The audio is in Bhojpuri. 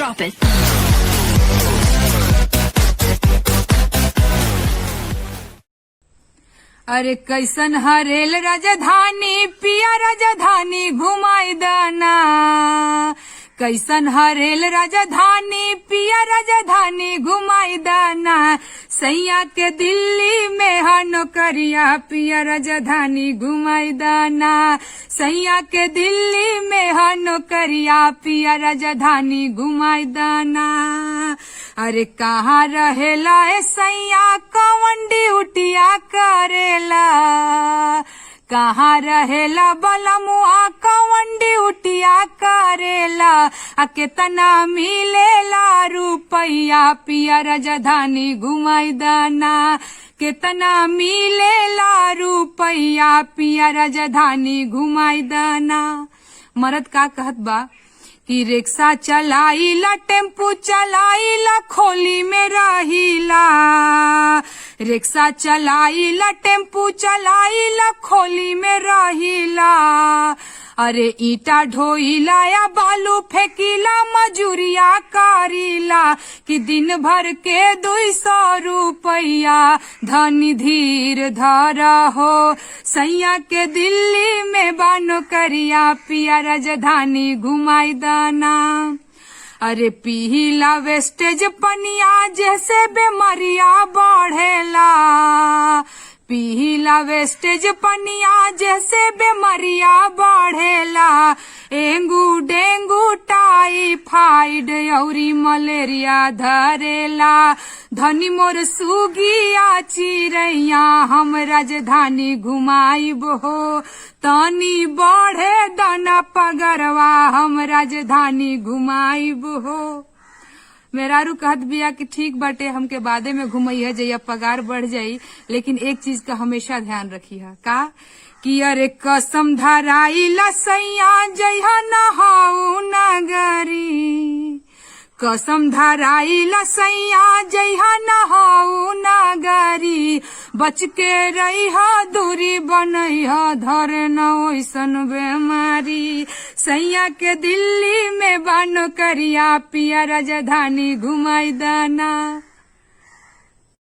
Drop it. अरे कैसन हरेल राजधानी पिया राजधानी घुमाई दाना। कैसन हरेल राजधानी पिया राजधानी घुमाई दाना। सैया के दिल्ली में है नौकरिया पिया राजधानी घुमाई दाना। सैया के दिल्ली में है नौकरिया पिया राजधानी घुमाई दाना। अरे कहाँ रहेला ए सैया कौन ड्यूटिया करेला। कहाँ रहेला बलमुआ कौन ड्यूटिया करेला। आ केतना मिलेला रुपैया पिया राजधानी घुमाई दाना। केतना मिलेला रुपैया पिया राजधानी घुमाई दाना। मरद का कहत बा कि रिक्शा चलाईला टेम्पू चलाईला खोली में रहीला। रिक्शा चलाईला टेम्पू चलाईला खोली में रहीला। अरे ईटा ढोईला या बालू फेंकीला मजूरिया करीला। कि दिन भर के 200 रुपया धनी धीर धरा हो। सैया के दिल्ली में बानो करिया पिया राजधानी घुमाई दाना। अरे पीला वेस्टेज पनिया जैसे बेमारिया बढ़ेला। पीला वेस्टेज पनिया जैसे बेमारिया बढ़ेला। एंगू डेंगू टाइफाइड औरी मलेरिया धरेला। धनी मोर सुगिया चिड़ैया हम राजधानी घुमाइब हो। तनी बढ़े दाना पगरवा हम राजधानी घुमाइब हो। मेहरारू कहत बिया कि ठीक बाटे हमके बादे में घुमैया जइया पगार बढ़ जाई। लेकिन एक चीज का हमेशा ध्यान रखिया का कि अरे कसम धराइला सैया जइहा नहाऊ नगरी। कसम धराइला सैया जइहा नहाऊ नगरी। बच के रहिहा दूरी बनैहा धरे न ओइसन बेमारी। सैया के दिल्ली में बानो करिया पिया राजधानी घुमाई दाना।